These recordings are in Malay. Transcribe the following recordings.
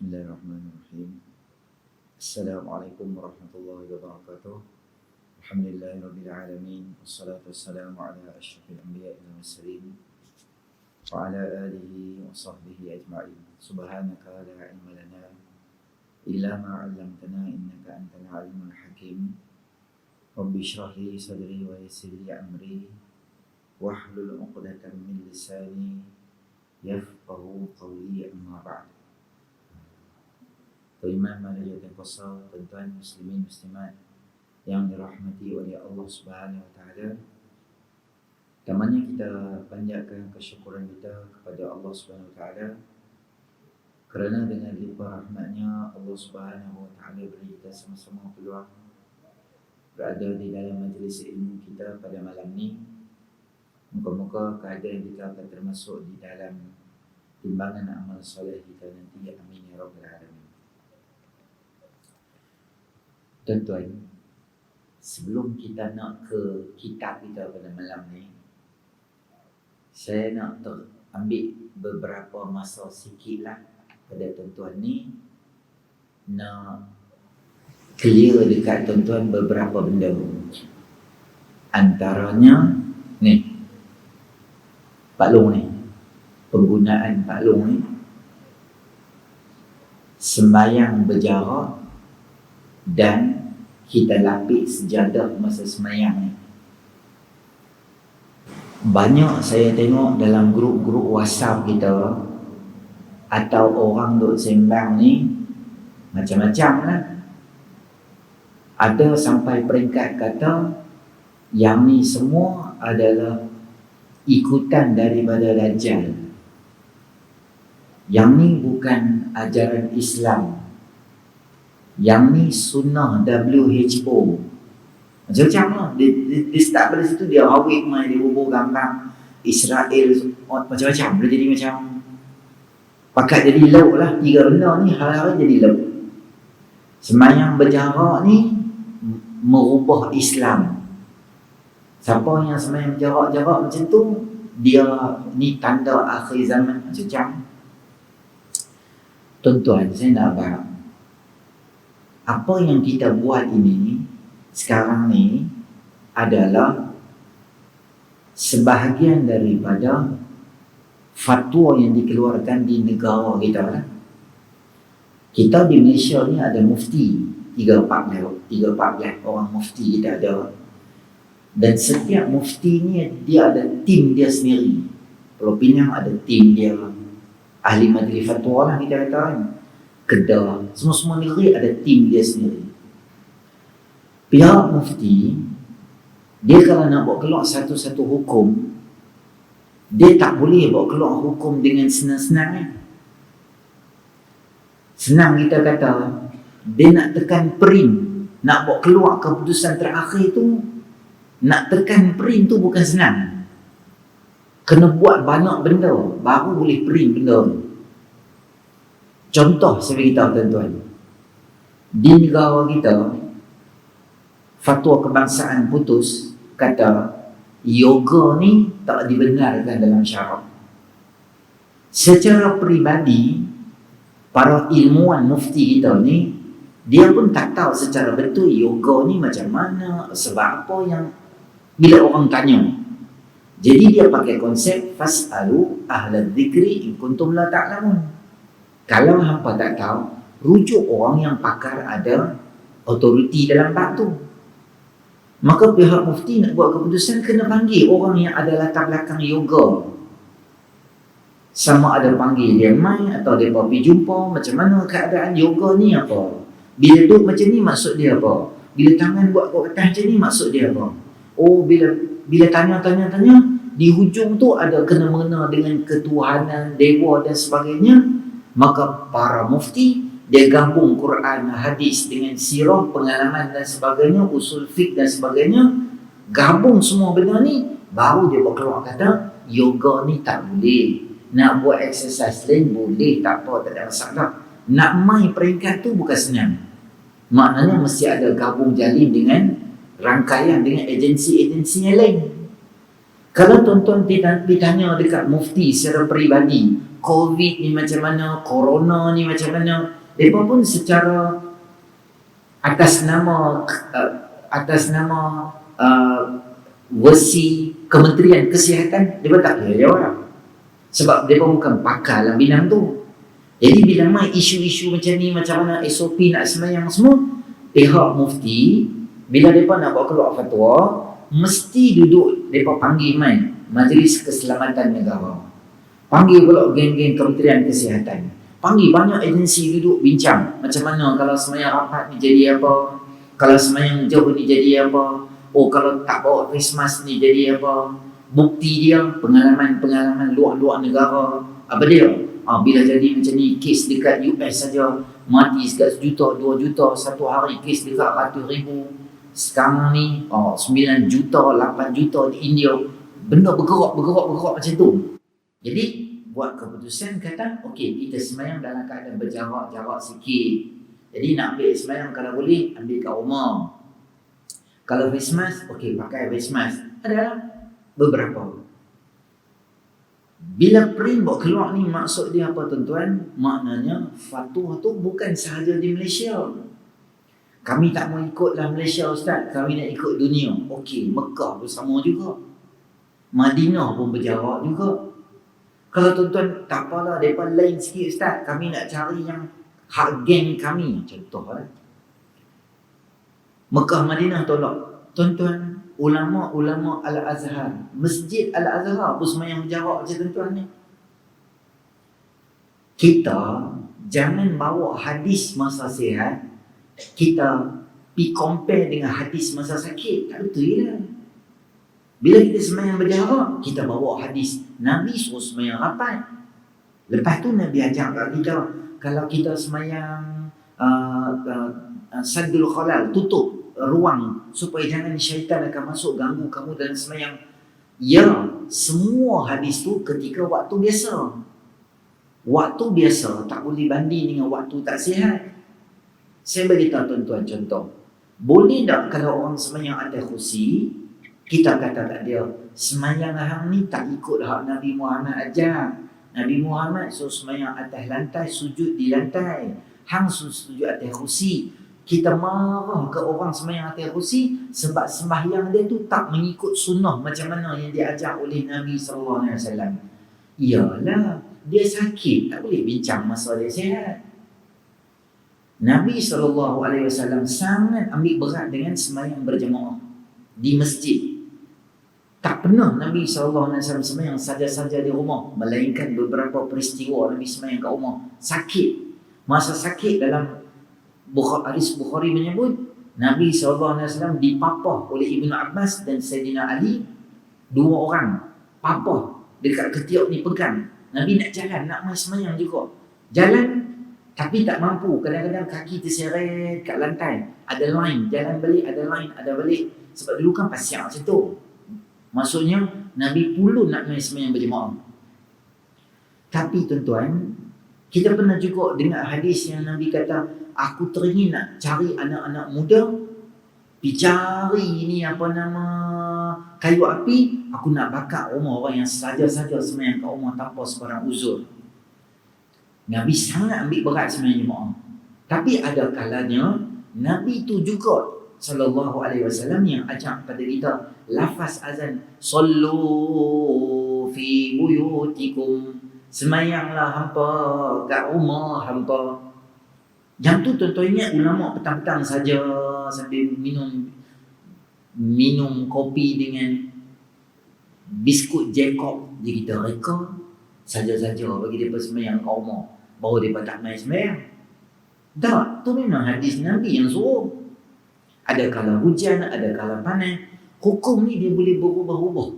Bismillahirrahmanirrahim. Assalamualaikum warahmatullahi wabarakatuh. Alhamdulillahirabbil alamin. Wassalatu wassalamu ala asyrafil anbiya'i wal mursalin wa ala alihi wa sahbihi ajma'in. Subhanaka la ilma lana illa ma 'allamtana innaka antal alimul hakim. Rabbi shrah li sadri wa yassir li amri wahlul 'uqdatam min lisani yafqahu qawli, amma ba'd. Tuan-tuan dan puan, tuan-tuan muslimin muslimat yang dirahmati oleh Allah Subhanahu wa taala. Pertamanya kita panjatkan kesyukuran kita kepada Allah Subhanahu wa taala kerana dengan limpah rahmatnya Allah Subhanahu wa taala beri kita sama-sama peluang berada di dalam majlis ilmu kita pada malam ni. Moga-moga keadaan kita akan termasuk di dalam timbangan amal soleh kita nanti. Amin ya rabbal alamin. Tuan-tuan, sebelum kita nak ke kitab kita pada malam ni, saya nak ambil beberapa masa sikit lah pada tuan-tuan ni, nak clear dekat tuan-tuan beberapa benda. Antaranya ni, Pak Long ni, penggunaan Pak Long ni, sembahyang berjarak dan kita lapis sejadah masa sembahyang ni. Banyak saya tengok dalam grup-grup WhatsApp kita atau orang duk sembang ni macam-macam lah. Ada sampai peringkat kata yang ni semua adalah ikutan daripada Dajjal. Yang ni bukan ajaran Islam. Yang ni sunnah WHO. Macam-macam lah. Dia start pada situ, dia awik mai, dia hubung gambar Israel, macam-macam. Dia jadi macam pakat jadi lauk lah. Tiga benda ni hal-hal jadi lauk. Sembahyang berjarak ni merubah Islam. Siapa yang sembahyang berjarak-jarak macam tu, dia ni tanda akhir zaman. Macam-macam. Tuan-tuan, saya nak faham, apa yang kita buat ini sekarang ni adalah sebahagian daripada fatwa yang dikeluarkan di negara kita lah. Kita di Malaysia ni ada mufti 3-14 orang mufti kita ada. Dan setiap mufti ni dia ada tim dia sendiri. Pulau Pinang ada tim dia, ahli majlis fatwa lah kita kata kan. Kedah, semua-semua negeri ada tim dia sendiri. Pihak mufti, dia kalau nak bawa keluar satu-satu hukum, dia tak boleh bawa keluar hukum dengan senang-senang kan? Senang kita kata, dia nak tekan print, nak bawa keluar keputusan terakhir tu, nak tekan print tu bukan senang. Kena buat banyak benda, baru boleh print benda tu. Contoh saya beritahu tuan-tuan, di negara kita fatwa kebangsaan putus kata yoga ni tak dibenarkan dalam syarak. Secara peribadi, para ilmuwan mufti kita ni, dia pun tak tahu secara betul yoga ni macam mana, sebab apa yang bila orang tanya. Jadi dia pakai konsep fas'alu ahlal dzikri in kuntum la ta'lamun. Kalau hampa tak tahu, rujuk orang yang pakar, ada autoriti dalam bab tu. Maka pihak mufti nak buat keputusan, kena panggil orang yang ada latar belakang yoga. Sama ada panggil dia mai atau dia pergi jumpa macam mana keadaan yoga ni apa. Bila duduk macam ni maksud dia apa. Bila tangan buat kat atas macam ni maksud dia apa. Oh, bila tanya-tanya, di hujung tu ada kena-mengena dengan ketuhanan, dewa dan sebagainya. Maka para mufti, dia gabung Quran, hadis dengan sirah, pengalaman dan sebagainya, usul fiqh dan sebagainya, gabung semua benda ni, baru dia berkeluar kata yoga ni tak boleh. Nak buat exercise lain boleh, tak apa, tak ada masalah. Nak main peringkat tu bukan senang. Maknanya mesti ada gabung jalin dengan rangkaian dengan agensi-agensi yang lain. Kalau tuan-tuan ditanya dekat mufti secara peribadi, COVID ni macam mana, corona ni macam mana, Mereka pun secara atas nama versi Kementerian Kesihatan, mereka tak boleh jawab. Sebab mereka bukan pakar dalam bidang tu. Jadi bila mai isu-isu macam ni, macam mana SOP nak sembahyang semua, pihak mufti bila mereka nak buat keluar fatwa, mesti duduk mereka panggil mai Majlis Keselamatan Negara, panggil pula geng-geng Kementerian Kesihatan, panggil banyak agensi duduk bincang macam mana kalau sembahyang rapat ni jadi apa, kalau sembahyang jauh ni jadi apa, oh kalau tak bawa face mask ni jadi apa. Bukti dia pengalaman luar negara. Apa dia? Bila jadi macam ni, kes dekat US saja mati sekat 1 juta, 2 juta satu hari, kes dekat ratus ribu. Sekarang ni 9 juta, 8 juta di India. Benda bergerak macam tu. Jadi buat keputusan kata, okey, kita sembahyang dalam keadaan berjarak sikit. Jadi nak ambil sembahyang kalau boleh ambil kat rumah. Kalau face mask, okey, pakai face mask. Adalah beberapa. Bila print buat keluar ni, maksud dia apa tuan-tuan? Maknanya fatwa tu bukan sahaja di Malaysia. Kami tak mau ikutlah Malaysia Ustaz, kami nak ikut dunia. Okey, Mekah pun sama juga, Madinah pun berjarak juga. Kalau tuan-tuan tak apalah, mereka lain sikit Ustaz, kami nak cari yang hak geng kami. Contohlah Mekah, Madinah tolak. Tuan-tuan, ulama-ulama Al-Azhar, Masjid Al-Azhar pun sembahyang berjarak macam tuan-tuan ni. Kita jangan bawa hadis masa sihat kita pi compare dengan hadis masa sakit. Tak betul lah. Bila kita sembahyang berjarak, kita bawa hadis Nabi suruh sembahyang rapat. Lepas tu Nabi ajar kat kita, kalau kita sembahyang Saddul Khalal, tutup ruang supaya jangan syaitan akan masuk ganggu kamu dalam sembahyang. Ya, semua hadis tu ketika waktu biasa. Waktu biasa tak boleh banding dengan waktu tak sihat. Saya beritahu tuan-tuan contoh. Boleh tak kalau orang sembahyang atas kursi, kita kata tak dia, sembahyang hang ni tak ikut hak Nabi Muhammad ajar. Nabi Muhammad suruh sembahyang atas lantai, sujud di lantai. Hang sujud atas kursi. Kita marah ke orang sembahyang atas kursi sebab sembahyang dia tu tak mengikut sunnah macam mana yang diajar oleh Nabi SAW. Iyalah, dia sakit, tak boleh bincang masa dia sihat. Nabi SAW sangat ambil berat dengan sembahyang berjemaah di masjid. Tak pernah Nabi SAW sembahyang saja-saja di rumah, melainkan beberapa peristiwa Nabi sembahyang kat rumah. Sakit. Masa sakit, dalam hadis Bukhari menyebut Nabi SAW dipapah oleh Ibnu Abbas dan Sayyidina Ali. 2 orang papah dekat ketiak ni, pegang. Nabi nak jalan, nak mai sembahyang juga. Jalan tapi tak mampu. Kadang-kadang kaki terseret kat lantai. Ada line, jalan balik, ada line, ada balik. Sebab dulu kan pasir macam tu. Maksudnya Nabi pulun nak mai sembahyang berjemaah. Tapi tuan-tuan, kita pernah juga dengar hadis yang Nabi kata, aku teringin nak cari anak-anak muda, pergi cari ni apa nama kayu api, aku nak bakar rumah orang yang saja-saja sembahyang kat rumah tanpa sebarang uzur. Nabi sangat ambil berat sembahyang jemaah. Tapi ada kalanya Nabi tu juga sallallahu alaihi wasallam yang ajak pada kita lafaz azan, sallu fi buyutikum, sembahyanglah hampa kat rumah hampa. Jam tu tuan-tuan ingat ulama petang-petang saja sambil minum kopi dengan biskut Jacob, dia kita reka saja-saja bagi dia sembahyang kat rumah, baru dia tak main sembahyang. Tak, tu memang hadis Nabi yang suruh. Ada kala hujan, ada kala panas. Hukum ni dia boleh berubah-ubah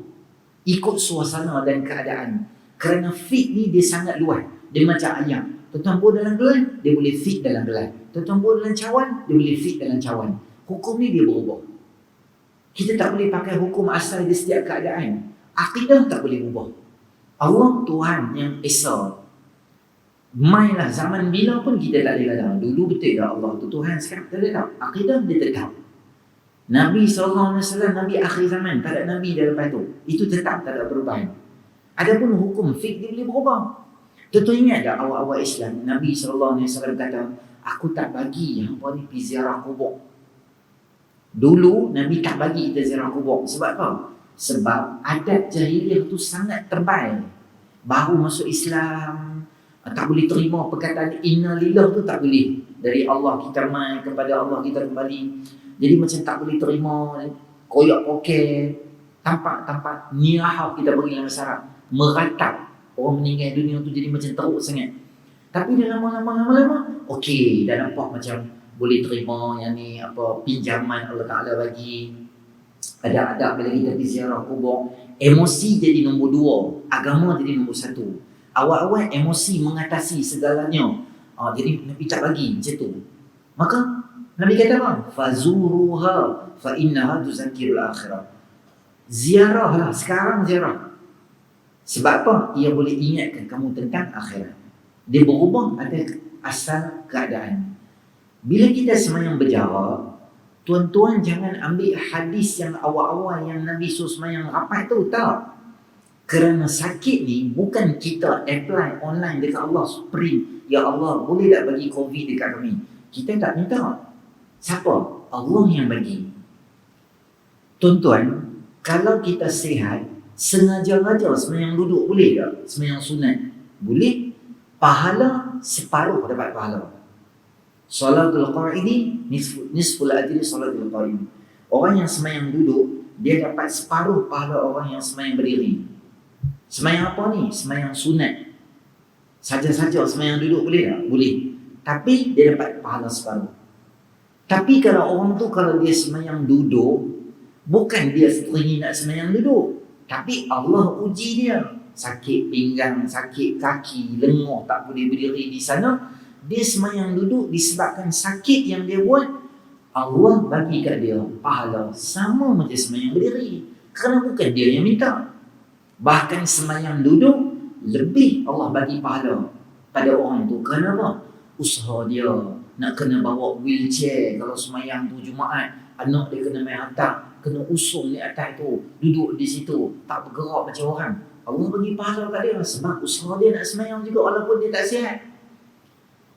ikut suasana dan keadaan. Kerana fit ni dia sangat luas. Dia macam ayam. Tuan-tuan buat dalam gelas, dia boleh fit dalam gelas. Tuan-tuan buat dalam cawan, dia boleh fit dalam cawan. Hukum ni dia berubah. Kita tak boleh pakai hukum asal di setiap keadaan. Akidah tak boleh ubah. Allah Tuhan yang Esa. Mainlah zaman bila pun kita tak boleh kata dulu betul tak Allah tu Tuhan, sekarang tak ada. Akidah dia tetap. Nabi SAW, Nabi akhir zaman, tak ada Nabi dah lepas tu. Itu tetap tak ada perubahan. Adapun hukum fiqh dia boleh berubah. Tuan-tuan ingat tak awal-awal Islam, Nabi SAW kata, aku tak bagi hampa ni pergi ziarah kubur. Dulu Nabi tak bagi kita ziarah kubur. Sebab apa? Sebab adat jahiliah tu sangat terbaik. Baru masuk Islam, tak boleh terima perkataan inna lillah tu, tak boleh. Dari Allah kita mai, kepada Allah kita kembali. Jadi macam tak boleh terima, koyak poket, tampak nirahab kita panggil dalam bahasa Arab, meratap. Orang meninggal dunia tu jadi macam teruk sangat. Tapi dah lama-lama okey, dah nampak macam boleh terima yang ni apa pinjaman Allah Taala bagi. Ada adab bila kita pergi ziarah kubur. Emosi jadi nombor 2, agama jadi nombor 1. Awal-awal emosi mengatasi segalanya. Jadi Nabi tak bagi macam tu. Maka Nabi kata apa? Fazuruha fa innaha tuzakkirul akhirah. Ziarahlah, sekarang ziarah. Sebab apa? Ia boleh ingatkan kamu tentang akhirat. Dia berubah ada asal keadaan. Bila kita semayang berjarak, tuan-tuan jangan ambil hadis yang awal-awal yang Nabi suruh semayang rapat tu, tak. Kerana sakit ni bukan kita apply online dekat Allah sprint, ya Allah boleh tak bagi COVID dekat kami. Kita tak minta. Siapa? Allah yang bagi. Tuan-tuan, kalau kita sihat, sengaja-ngaja semayang duduk boleh tak? Semayang sunat boleh. Pahala separuh dapat pahala. Salatul qa'idi nisful ajri salatul qa'im. Orang yang semayang duduk, dia dapat separuh pahala orang yang semayang berdiri. Semayang apa ni? Semayang sunat. Saja-saja semayang duduk boleh tak? Boleh. Tapi dia dapat pahala separuh. Tapi kalau orang tu, kalau dia semayang duduk, bukan dia teringin nak semayang duduk, tapi Allah uji dia. Sakit pinggang, sakit kaki, lenguh, tak boleh berdiri di sana. Dia semayang duduk disebabkan sakit yang dia buat. Allah bagi kat dia pahala sama macam semayang berdiri. Kerana bukan dia yang minta. Bahkan semayang duduk lebih Allah bagi pahala pada orang tu. Kenapa? Usaha dia nak kena bawa wheelchair. Kalau semayang tu Jumaat, anak dia kena main hantar, kena usung di atas tu, duduk di situ, tak bergerak macam orang. Allah bagi pahala kat dia sebab usaha dia nak semayang juga walaupun dia tak sihat.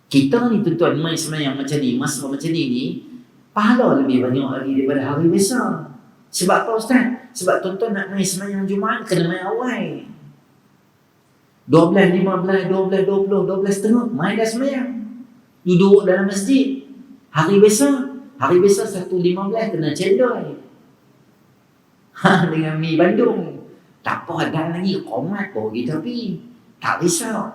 Kita ni tuan-tuan main semayang macam ni, masa macam ni pahala lebih banyak lagi daripada hari biasa. Sebab apa Ustaz? Sebab tuan-tuan nak main semayang Jumaat kena main awal 12, 15, 12, 20, 12 setengah main dah semayang, duduk dalam masjid. Hari biasa 1.15 kena cendol dengan mi Bandung. Tak apa, ada lagi komat pun kita pergi, tak risau.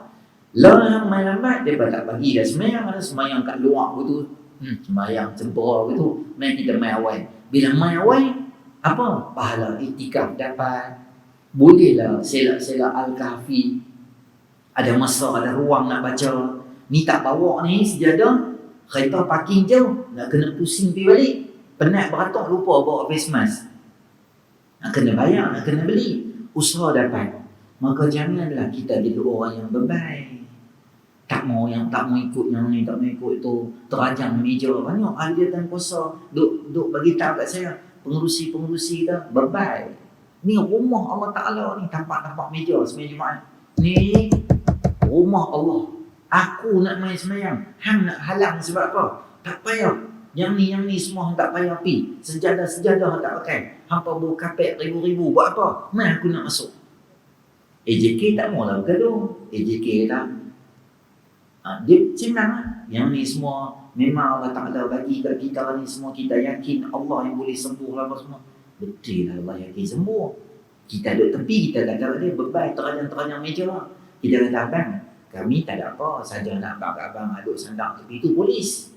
Lah main lambat, dia tak bagi dah semayang. Ada semayang kat luar begitu, semayang cempera begitu, main kita main awal. Bila main awal, apa? Pahala iktikaf dapat. Bolehlah selak-selak Al-Kahfi. Ada masa, ada ruang nak baca. Ni tak bawa ni sejadah, kereta parking jauh, nak kena pusing pergi balik. Penat beratok, lupa bawa face mask. Nak kena bayar, nak kena beli. Usaha dapat. Maka janganlah kita jadi orang yang bebai. Tak mau ikut yang ni, tak mau ikut tu, terajang meja. Banyak ahli dan kuasa duk bagi tahu kat saya, pengurusi kita bebai. Ni rumah Allah Taala ni, tampak meja semayang Jumaat. Ni rumah Allah. Aku nak main semayang, hang nak halang sebab apa? Tak payah. Yang ni semua hang tak payah pi. Sejadah tak pakai. Hampa bawa kapet ribu-ribu buat apa? Mai aku nak masuk. AJK tak maulah bergaduh. AJK lah. Dia senang lah. Yang ni semua memang Allah Ta'ala bagi kat kita ni semua. Kita yakin Allah yang boleh sembuh lah semua. Betul lah Allah yakin sembuh. Kita duduk tepi, kita kata dia bebai teranyang meja. Kita kata abang, kami tak ada apa. Saja nak abang aduk sandak tepi tu polis.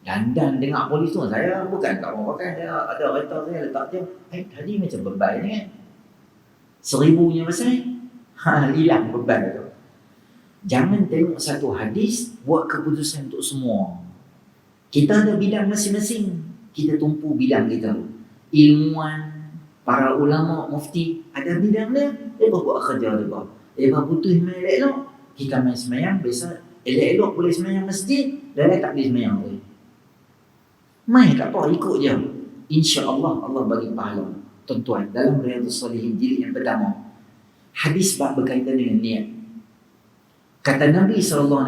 Dandan dengar polis tu, saya bukan tak mau pakai. Dia ada kereta saya letak dia. Tadi macam bebai ni kan. 1000-nya besar. Hilang bebai tu. Jangan tengok satu hadis buat keputusan untuk semua. Kita ada bidang masing-masing. Kita tumpu bidang kita. Ilmuwan, para ulama, mufti ada bidang dia. Dia buat kerja dia. Dia butuh main elok. Kita main semayang biasa. Elok-elok boleh semayang masjid. Dan tak boleh semayang boleh. Main tak apa, ikut je. InsyaAllah Allah bagi pahala. Tuan-tuan, dalam Riyadhus Shalihin jilid yang pertama, hadis bab berkaitan dengan niat. Kata Nabi SAW,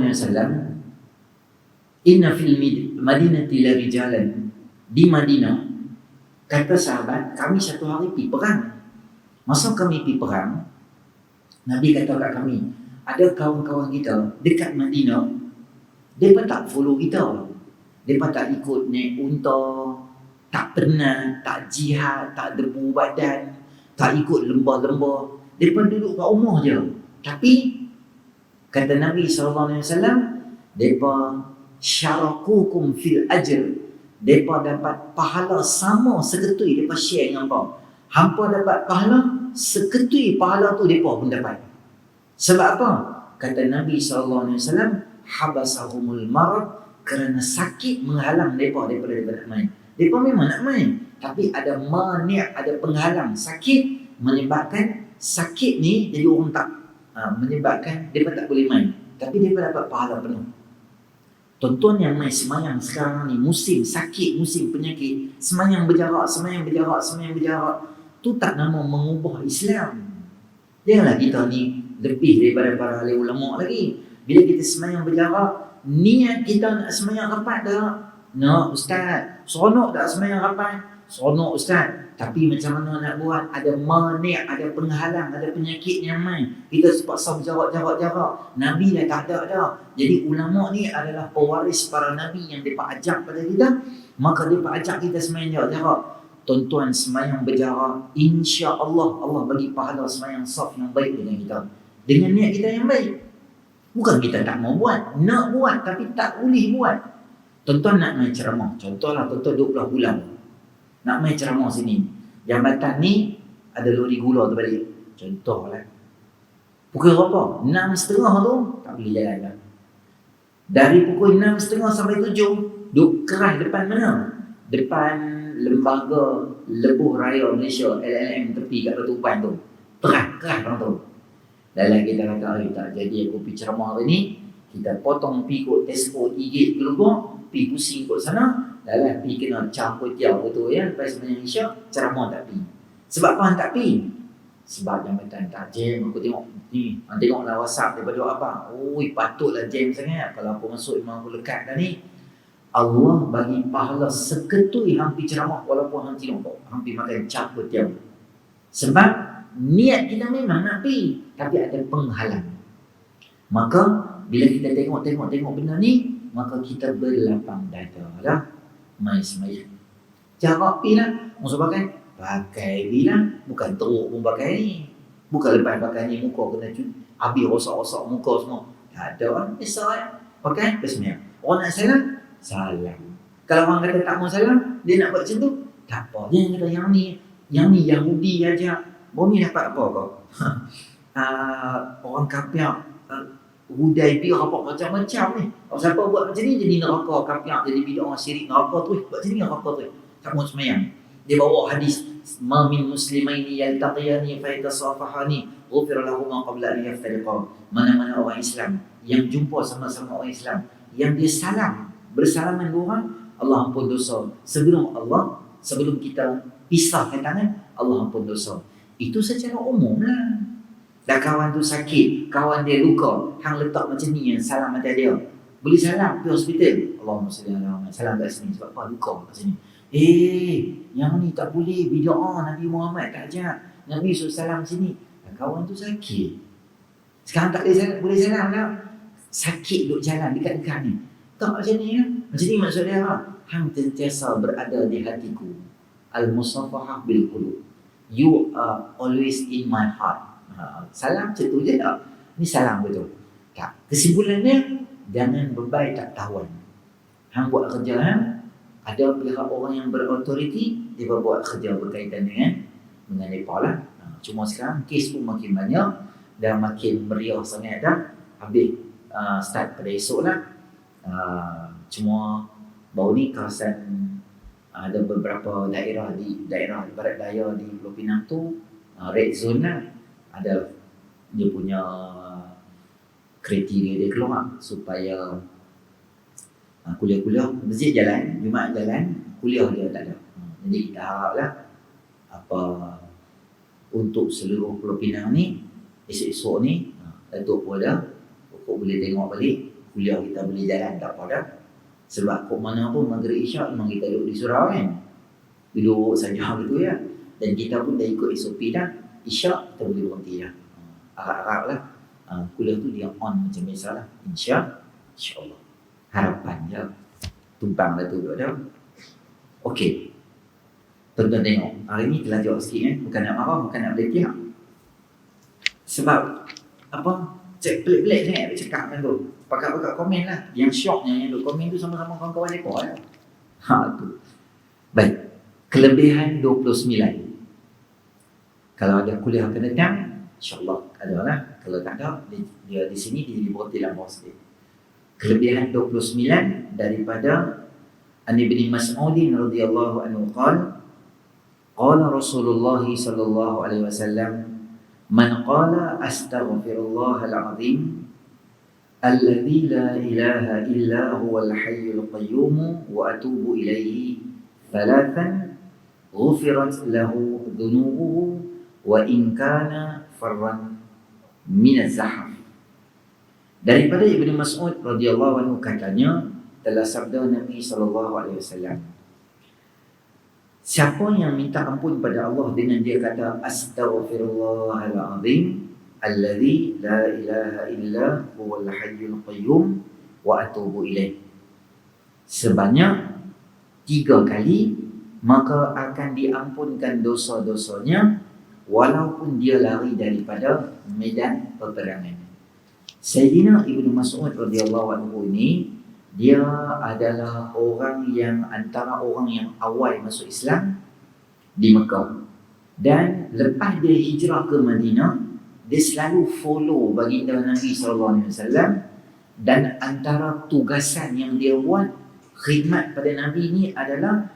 Inna fil madinati la rijalan. Di Madinah, kata sahabat, kami satu hari pergi perang. Masa kami pergi perang, Nabi kata kat kami, ada kawan-kawan kita dekat Madinah, mereka tak follow kita. Mereka tak ikut naik unta, tak penat, tak jihad, tak debu badan, tak ikut lembah-lembah. Mereka duduk kat rumah je. Tapi kata Nabi SAW, mereka syarakukum fil ajr. Mereka dapat pahala sama seketui mereka share dengan hampa. Hampa dapat pahala, seketui pahala tu mereka pun dapat. Sebab apa? Kata Nabi SAW, habasahumul marad, kerana sakit menghalang mereka daripada nak main. Mereka memang nak main, tapi ada mani', ada penghalang. Sakit menyebabkan sakit ni jadi orang tak menyebabkan mereka tak boleh main. Tapi mereka dapat pahala penuh. Tuan-tuan yang main semayang sekarang ni, musim sakit, musim penyakit, semayang berjarak, tu tak nama mengubah Islam. Janganlah kita ni lebih daripada para ahli ulama lagi. Bila kita semayang berjarak, niat kita nak semayang rapat dah. Nak ustaz, seronok tak semayang rapat? Seronok ustaz. Tapi macam mana nak buat? Ada mani', ada penghalang, ada penyakit yang main. Kita terpaksa berjarak. Nabi dah tak ada dah. Jadi ulama ni adalah pewaris para Nabi yang mereka ajak pada kita. Maka mereka ajak kita semayang jarak. Tuan-tuan, semayang berjarak, insya-Allah Allah bagi pahala semayang saf yang baik dengan kita. Dengan niat kita yang baik. Bukan kita tak mau buat, nak buat tapi tak boleh buat. Tuan-tuan nak main ceramah. Contohlah tuan-tuan 20 bulan. Nak main ceramah sini. Jambatan ni ada lori gula tu balik. Contohlah. Pukul berapa? 6.30 tu tak boleh jalan dah. Dari pukul 6.30 sampai 7 duk keras depan mana? Depan Lembaga Lebuh Raya Malaysia, LLM, tepi kat Batu Uban tu. Keras orang tu. Dalam kita kata, tak jadi aku pergi ceramah hari ni, kita potong pergi kot Tesco, Igit, Gelugok, pergi pusing kot sana, dalam pergi kena campur tiaw tu ya, lepas sebenarnya Isyak, ceramah tak pergi. Sebab apa tak pergi? Sebab jambatan tak jam. Aku tengok ni, tengoklah WhatsApp daripada apa. Oi, patutlah jam sangat. Kalau aku masuk memang aku lekat dah ni. Allah bagi pahala seketui hampir ceramah walaupun hang tengok hampir makan campur tiaw. Sebab niat kita memang nak pergi, tapi ada penghalang. Maka bila kita tengok benda ni, maka kita berlapang dada lah. Main semayang jarak pergi lah. Maksud pakai pergi lah. Bukan teruk pun pakai ni. Bukan lepas pakai ni muka kena habis rosak-rosak muka semua. Tak ada lah. Biasa lah. Pakai semayang. Orang nak salam. Kalau orang kata tak mau salam, dia nak buat macam tu, tak apa. Dia kata yang ni Yahudi aja. Bom ni dapat apa kau? Orang kapiak Hudaybi apa macam-macam ni. Kalau siapa buat macam ni jadi neraka, kapiak jadi bid'ah, syirik, neraka tu. Buat macam ni neraka tu. Tak mau semayang. Dia bawa hadis, ma min muslimaini yaltaqiyani fa yatasafahani ghufira lahum ma qabla an yaftariqa. Mana-mana orang Islam yang jumpa sama-sama orang Islam, yang dia salam, bersalaman dengan orang, Allah ampun dosa. Sebelum kita pisahkan tangan, Allah ampun dosa. Itu secara umum lah. Dah kawan tu sakit, kawan dia luka, hang letak macam ni yang salam macam dia. Boleh salam pergi hospital. Allahumma salli ala Muhammad. Salam kat sini sebab apa? Luka kat sini. Yang ni tak boleh. Bid'ah, Nabi Muhammad tak ajak. Nabi suruh salam sini. Kawan tu sakit. Sekarang tak boleh salam tak? Sakit duk jalan dekat-dekat ni. Tak macam ni kan? Macam ni maksud dia lah. Hang sentiasa berada di hatiku. Al-musafahah bil qulub. You are always in my heart. Salam macam tu je tak? Ni salam betul. Tak. Kesimpulannya, jangan berbaik tak tahuan. Hang buat kerja ada pihak orang yang berautoriti, dia buat kerja berkaitan dengan mereka lah. Cuma sekarang kes pun makin banyak dan makin meriah sangat dah. Habis start pada esok lah. Cuma baru ni kawasan ada beberapa daerah barat daya di Pulau Pinang tu red zone lah. Ada dia punya kriteria dia keluar supaya kuliah-kuliah masjid jalan, Jumaat jalan, kuliah dia tak ada. Jadi kita haraplah apa untuk seluruh Pulau Pinang ni esok-esok ni Datuk pun dah pokok boleh tengok balik kuliah kita boleh jalan tak apa dah. Sebab kok mana pun maghrib isyak memang kita duduk di surau kan. Duduk saja gitu ya. Dan kita pun dah ikut SOP dah. Isyak kita boleh berhenti dah. Harap-harap lah. Kuliah tu dia on macam biasa lah. InsyaAllah. Harapan je. Tumpang lah tu dah. Okey. Tuan-tuan tengok. Hari ni telah jawab sikit kan. Bukan nak marah, bukan nak boleh pihak. Sebab apa? Cek pelik-pelik sangat dia cakap kan tu. Pakat-pakat komen lah. Yang syoknya yang duk komen tu sama-sama kawan-kawan mereka lah. Tu. Baik. Kelebihan 29. Kalau ada kuliah akan datang, insyaAllah ada lah. Kalau tak ada, dia di sini dia berhenti dalam bawah sikit. Kelebihan 29 daripada An Ibn Mas'udin radhiyallahu anhu qala Rasulullah sallallahu alaihi wasallam man qala astaghfirullahal azim alladzi la ilaha illa huwal hayyul qayyum wa atubu ilaihi thalathan ghufirat lahu dhunubuhu wa in kana farran min az-zahf. Daripada Ibnu Mas'ud radhiyallahu anhu katanya, telah sabda Nabi sallallahu alaihi wasallam, siapa yang minta ampun pada Allah dengan dia kata astaghfirullahal azim alladzi la ilaha illa huwal hayyul qayyum wa atubu ilaih sebanyak 3 kali, maka akan diampunkan dosa-dosanya walaupun dia lari daripada medan peperangan. Sayyidina Ibnu Mas'ud radhiyallahu anhu ini, dia adalah orang yang antara orang yang awal masuk Islam di Mekah. Dan lepas dia hijrah ke Madinah, dia selalu follow baginda Nabi SAW. Dan antara tugasan yang dia buat, khidmat pada Nabi ni adalah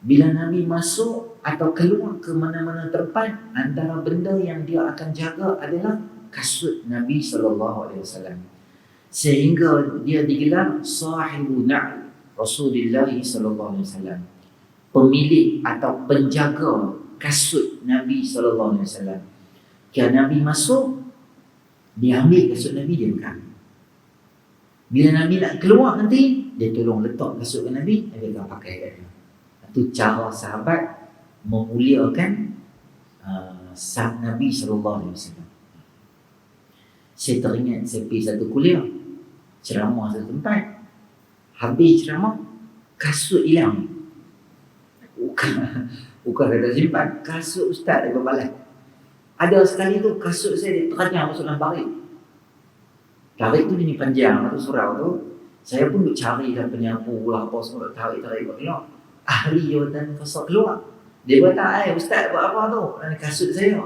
bila Nabi masuk atau keluar ke mana-mana tempat, antara benda yang dia akan jaga adalah kasut Nabi SAW. Sehingga dia digelar sahibu na'al Rasulullah sallallahu alaihi wasallam, pemilik atau penjaga kasut Nabi sallallahu alaihi wasallam. Kalau Nabi masuk, dia ambil kasut Nabi, dia pegang. Bila Nabi nak keluar nanti, dia tolong letak kasut ke Nabi, dia akan pakai kat dia. Itu cara sahabat memuliakan sahab Nabi sallallahu alaihi wasallam. Saya teringat saya pergi satu kuliah, ceramah satu tempat. Habis ceramah, kasut hilang. Bukan kata simpan, kasut ustaz dia berbalas. Ada sekali tu kasut saya dia teranyam masuk dalam parit. Parit tu dia ni panjang atau surau tu. Saya pun duk cari dah penyapu lah apa semua, tarik-tarik buat tengok. Ahli jawatan kasut keluar. Dia kata, ustaz buat apa tu? Kasut saya.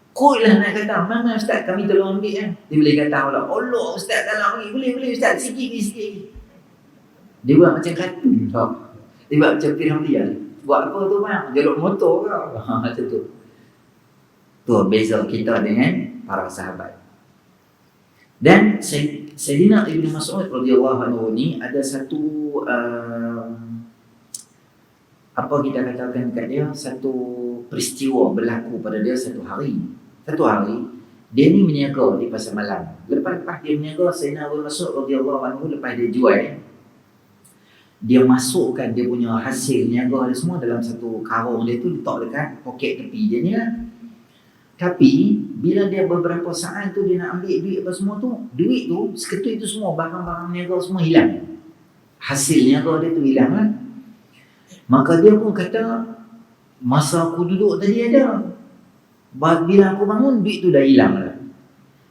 Kot lah nak kata, mana ustaz kami tolong ambil kan. Dia boleh kata pula, Allah ustaz dalam lagi, boleh ustaz sikit lagi. Dia buat macam kartun tau. Dia buat macam film dia. Buat apa tu bang? Jalur motor ke? Macam tu. Tu beza kita dengan para sahabat. Dan Sayyidina Ibnu Mas'ud radhiyallahu anhu ni ada satu apa kita katakan kat dia, satu peristiwa berlaku pada dia satu hari. Satu hari dia ni berniaga di pasar malam. Lepas dia berniaga, Sayyidina Abu Mas'ud radhiyallahu anhu lepas dia jual, dia masukkan dia punya hasil niaga dia semua dalam satu karung dia tu, letak dekat poket tepi dia ni lah. Tapi bila dia beberapa saat tu dia nak ambil duit apa semua tu, duit tu seketul itu semua barang-barang niaga semua hilang. Hasil niaga dia tu hilang lah. Maka dia pun kata, masa aku duduk tadi ada, bila aku bangun duit tu dah hilang lah.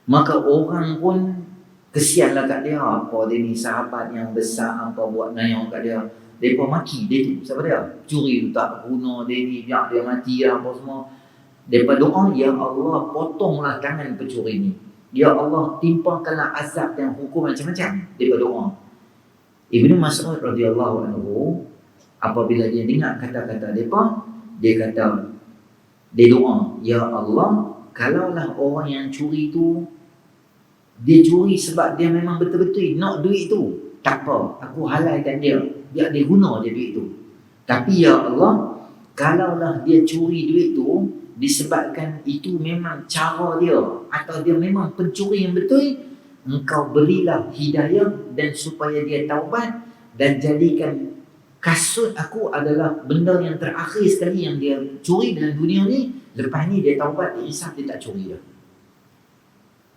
Maka orang pun kesianlah kat dia, apa dia ni sahabat yang besar, apa buat nayang kat dia. Mereka maki dia tu, siapa dia? Curi tu tak guna dia ni, biar dia mati lah apa semua. Mereka doa, ya Allah potonglah tangan pencuri ni. Ya Allah timpakanlah azab dan hukum macam-macam. Mereka doa. Ibnu Mas'ud radhiyallahu anhu, apabila dia dengar kata-kata mereka, dia kata, dia doa, ya Allah, kalaulah orang yang curi tu dia curi sebab dia memang betul-betul nak duit tu, tak apa, aku halalkan dia, biar dia guna dia duit tu. Tapi ya Allah, kalaulah dia curi duit tu disebabkan itu memang cara dia atau dia memang pencuri yang betul, engkau berilah hidayah dan supaya dia taubat dan jadikan kasut aku adalah benda yang terakhir sekali yang dia curi dalam dunia ni. Lepas ni dia taubat, dia insaf, dia tak curi dah.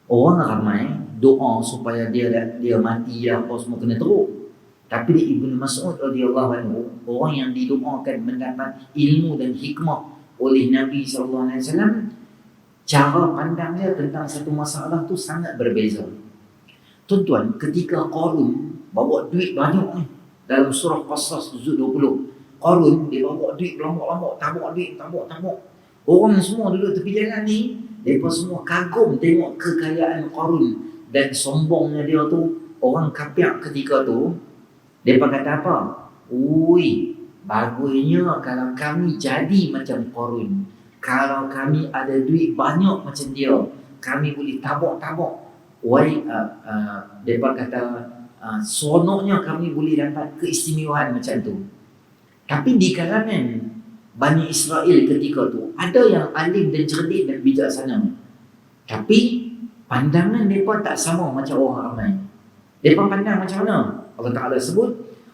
Orang ramai doa supaya dia mati lah, apa semua kena teruk. Tapi di Ibnu Mas'ud radhiyallahu anhu, orang yang didoakan mendapat ilmu dan hikmah oleh Nabi SAW, cara pandang dia tentang satu masalah tu sangat berbeza. Tuan-tuan, ketika Qarun bawa duit banyak ni, dalam surah Qasas juzuk 20, Qarun dia bawa duit lama-lama, tabuk duit, tabuk. Orang semua duduk tepi jalan ni, mereka semua kagum tengok kekayaan Qarun dan sombongnya dia tu. Orang kafir ketika tu, mereka kata apa? Ui, bagusnya kalau kami jadi macam Qarun. Kalau kami ada duit banyak macam dia, kami boleh tabuk. Wai, mereka kata, seronoknya kami boleh dapat keistimewaan macam tu. Tapi di kalangan Bani Israel ketika tu, ada yang alim dan cerdik dan bijaksana. Tapi pandangan mereka tak sama macam orang ramai. Mereka pandang macam mana? Allah Ta'ala sebut,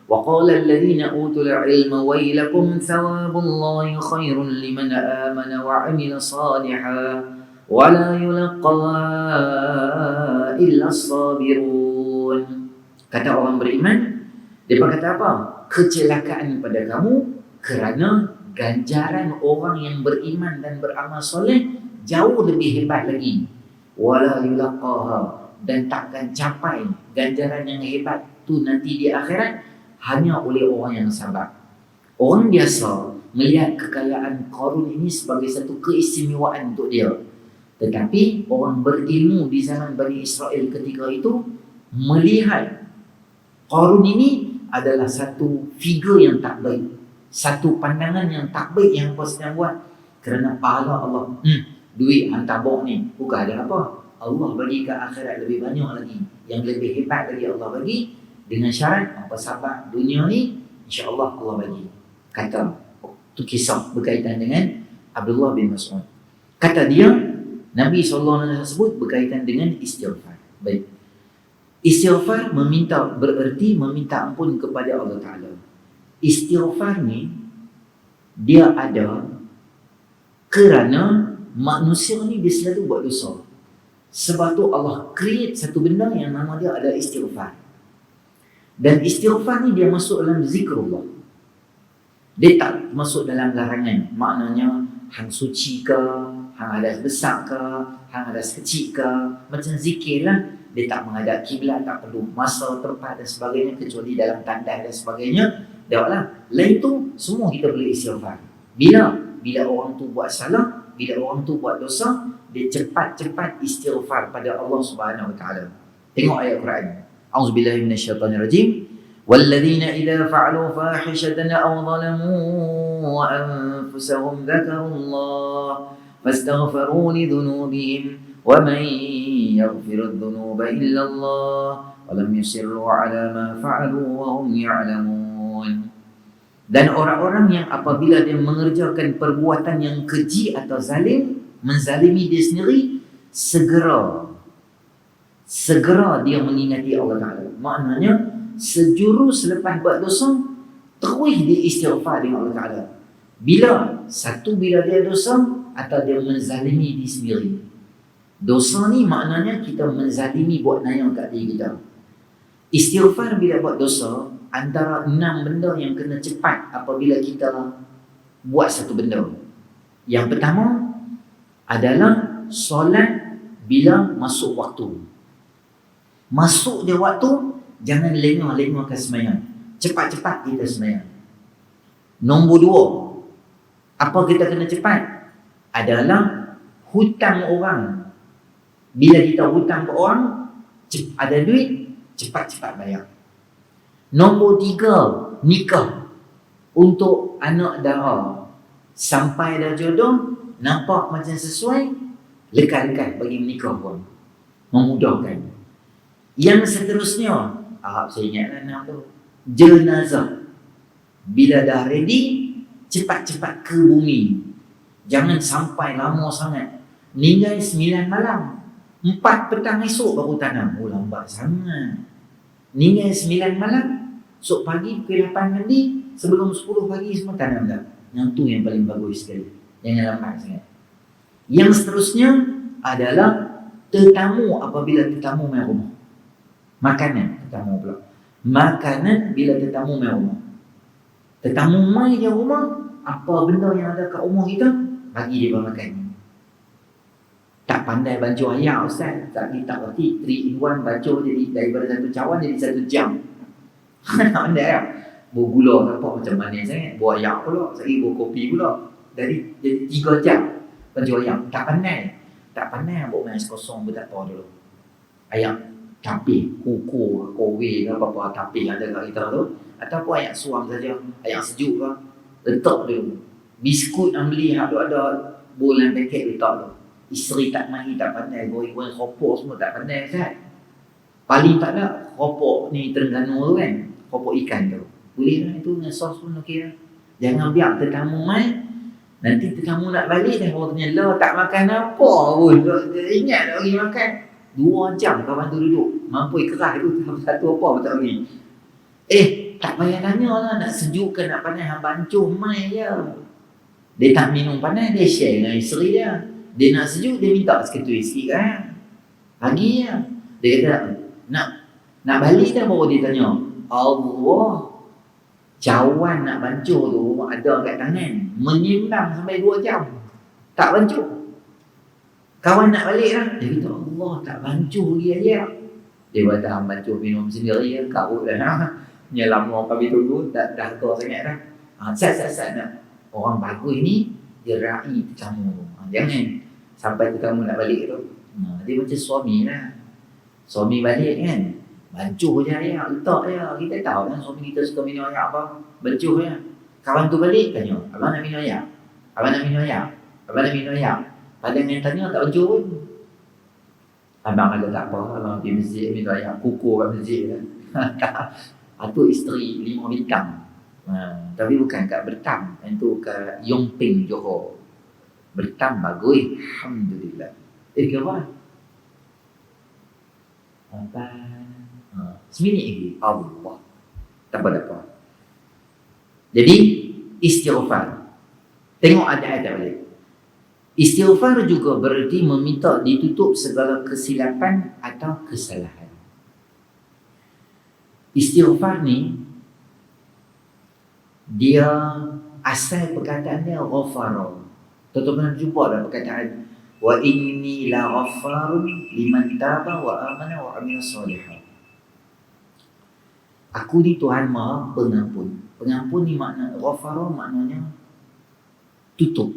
وَقَالَ الَّذِينَ أُوتُوا الْعِلْمَ وَيْلَكُمْ ثَوَابُ اللَّهِ خَيْرٌ لِمَنْ آمَنَ وَعَمِلَ صَالِحًا وَلَا يُلَقَّاهَا إِلَّا الصَّابِرُونَ. Kata orang beriman, mereka kata apa? Kecelakaan pada kamu kerana ganjaran orang yang beriman dan beramal soleh jauh lebih hebat lagi. Wala yulaqaha, dan takkan capai ganjaran yang hebat tu nanti di akhirat hanya oleh orang yang sabar. Orang biasa melihat kekayaan Qarun ini sebagai satu keistimewaan untuk dia. Tetapi orang berilmu di zaman Bani Israel ketika itu melihat Qarun ini adalah satu figure yang tak baik, satu pandangan yang tak baik yang kau sedang buat. Kerana pahala Allah, duit hantar bok ni bukan ada apa, Allah bagi ke akhirat lebih banyak lagi, yang lebih hebat lagi Allah bagi, dengan syarat apa sabar dunia ni insya-Allah Allah bagi. Kata tu kisah berkaitan dengan Abdullah bin Mas'ud. Kata dia, Nabi SAW sebut berkaitan dengan istighfar. Baik, istighfar bererti meminta ampun kepada Allah Ta'ala. Istighfar ni dia ada kerana manusia ni dia selalu buat dosa. Sebab tu Allah create satu benda yang nama dia adalah istighfar. Dan istighfar ni dia masuk dalam zikrullah. Dia tak masuk dalam larangan. Maknanya hang suci ke, hang hadas besar ke, hang hadas kecil ke, macam zikir lah. Dia tak menghadap kiblat, tak perlu masa, tempat dan sebagainya, kecuali dalam tandas dan sebagainya. Dah. Lain tu semua kita boleh istighfar. Bila orang tu buat salah, bila orang tu buat dosa, dia cepat-cepat istighfar pada Allah Subhanahu Wa Taala. Tengok ayat Quran. A'udzubillahi minasyaitonirrajim. Walladzina idza fa'alu fahishatan aw zalamu anfusahum dzakarullah fastaghfiru li dhunubihim wa man yaghfiru adh-dhunuba illa Allah wa lam yusirru 'ala ma fa'alu wa hum ya'lamun. Dan orang-orang yang apabila dia mengerjakan perbuatan yang keji atau zalim, menzalimi dia sendiri, segera dia mengingati Allah Ta'ala. Maknanya sejurus selepas buat dosa, terus dia istighfar dengan Allah Ta'ala. Bila dia dosa atau dia menzalimi dia sendiri. Dosa ni maknanya kita menzalimi buat nayang kat diri kita. Istighfar bila buat dosa, antara 6 benda yang kena cepat apabila kita buat satu benda. Yang pertama adalah solat bila masuk waktu. Masuk dia waktu, jangan lengah-lengahkan sembahyang. Cepat-cepat kita sembahyang. Nombor 2, apa kita kena cepat? Adalah hutang orang. Bila kita hutang ke orang, ada duit, cepat-cepat bayar. Nombor 3, nikah untuk anak dara. Sampai dah jodoh, nampak macam sesuai, lekat-lekat bagi menikah pun, memudahkan. Yang seterusnya, saya ingatlah nama tu, jenazah. Bila dah ready, cepat-cepat ke bumi. Jangan sampai lama sangat. Meninggal 9 malam, 4 petang esok baru tanam. Lambat sangat. Meninggal 9 malam, Esok pagi pukul 8 mandi, sebelum 10 pagi semua tanam dah. Yang tu yang paling bagus sekali. Jangan lambat sangat. Yang seterusnya adalah tetamu apabila tetamu mai rumah. Makanan tetamu pula. Makanan bila tetamu mai rumah. Tetamu mai ke rumah, apa benda yang ada kat rumah kita, bagi dia makan. Tak pandai baju ayak Ustaz, tak kerti 3 in 1 baju jadi daripada satu cawan jadi 1 jam. Tak pandai tak? Buah gula nampak macam manis sangat, buah ayak pula, sekali buah kopi pula. Jadi 3 jam baju ayak. Tak pandai. Tak pandai buat main kosong pun tak tahu dulu. Ayak tapih, kuku, kowe ke apa-apa tapih ada kat kita tu. Ataupun ayak suam saja, ayak sejuk ke. Letak dulu. Biskut yang beli ada bolan paket letak tu. Isteri tak mahi, tak pandai, goreng-goreng keropok semua tak pandai Ustaz. Paling tak ada keropok ni Terengganu tu kan, keropok ikan tu. Boleh lah itu dengan sos pun okey lah. Jangan biar tetamu mai, nanti tetamu nak balik dah orangnya lah tak makan apa pun. Ingat tak pergi makan. 2 jam kawan tu duduk, mampu kerah tu satu apa pun tak pergi. Tak payah tanya lah, nak sejuk ke nak panas, hang bancuh mai je. Dia tak minum panas, dia share dengan isteri dia. Dia nak sejuk, dia minta seketui sikit kan. Bagi je. Dia kata, nak balik dah baru dia tanya. Allah, cawan nak bancuh tu ada kat tangan. Menyimbang sampai 2 jam. Tak bancuh. Kawan nak balik lah. Dia kata, Allah tak bancuh lagi aja. Dia kata, hang bancuh minum sendiri ya. Karut dah. Nyelam orang kami tunggu, dah kau sangat dah. Sat nak. Orang bagus ni, dia raih tetamu tu. Jangan sampai tetamu nak balik tu. Dia macam suami lah. Suami balik kan, bancuh je ayak, letak je. Kita tahu kan suami kita suka minum ayak apa. Bancuh je. Kawan tu balik tanya, abang nak minum ayak? Abang nak minum ayak? Abang nak minum ayak? Padahal yang tanya tak bancuh pun. Abang kata tak apa, abang pergi masjid minum ayak, kuku kat masjid kan. Itu isteri 5 bintang. Tapi bukan kat Bertam, itu kat Yongping, Johor. Bertam bagus, alhamdulillah. Kawan. Apa? Seminit lagi. Allah. Tak apa. Jadi istighfar. Tengok ayat-ayat balik. Istighfar juga berarti meminta ditutup segala kesilapan atau kesalahan. Istighfar ni dia asal perkataan dia ghafara. Tuan-tuan jumpa dah perkataan wa inni la ghaffarun liman taba wa amana wa amila salihan. Aku ni Tuhan Maha Pengampun. Pengampun ni makna ghafara maknanya tutup.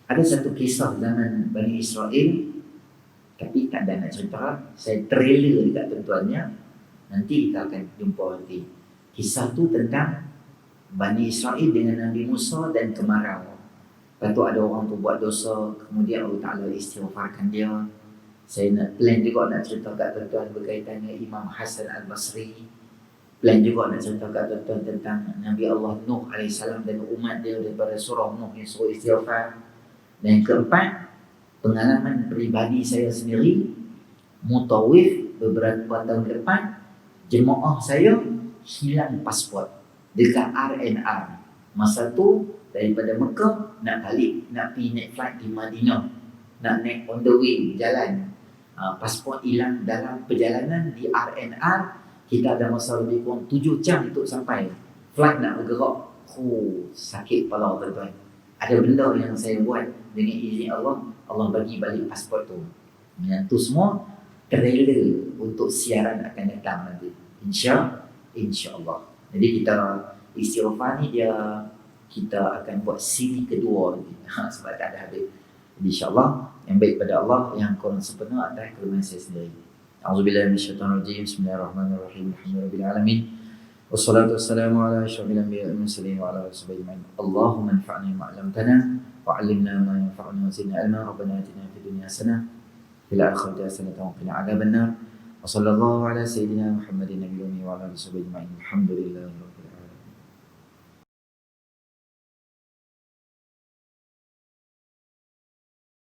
Ada satu kisah zaman Bani Israel, tapi tak ada nak cerita. Saya trailer dekat tuan-tuannya. Nanti kita akan jumpa nanti. Kisah tu tentang Bani Israel dengan Nabi Musa dan kemarau. Lepas tu ada orang tu buat dosa, kemudian Allah Ta'ala istighfarkan dia. Saya nak plan juga nak cerita kat tuan-tuan berkaitan dengan Imam Hasan Al-Basri. Plan juga nak cerita kat tuan-tuan tentang Nabi Allah Nuh AS dan umat dia daripada surah Nuh yang suruh istighfar. Dan yang keempat, pengalaman peribadi saya sendiri, mutawif beberapa tahun ke depan, jemaah saya hilang pasport dekat RNR. Masa tu daripada Mekah nak balik, nak pergi naik flight di Madinah, nak naik on the way jalan. Pasport hilang dalam perjalanan di RNR. Kita ada masa lebih kurang 7 jam untuk sampai. Flight nak bergerak. Sakit kepala tuan-tuan. Ada benda yang saya buat dengan izin Allah, Allah bagi balik pasport tu. Yang tu semua trailer untuk siaran akan datang nanti. InsyaAllah. Jadi kita istighfar ni kita akan buat siri kedua nanti. Sebab tak ada habis. Jadi insyaAllah yang baik pada Allah, yang kurang sempurna atas kelemahan saya sendiri. A'udzubillahi minasyaitonirrajim. Bismillahirrahmanirrahim. Alhamdulillahirabbil alamin. Wassalatu wassalamu ala asyrafil anbiya'i wal mursalin wa ala alihi ajma'in. Allahumma anfa'na bima 'allamtana wa 'allimna ma yanfa'una wa zidna 'ilma. Rabbana atina fid dunya hasanah wa fil akhirati hasanah wa qina 'adzabannar. Wa sallallahu ala sayyidina Muhammadin nabiyyi wa ala alihi ajma'in. Alhamdulillah.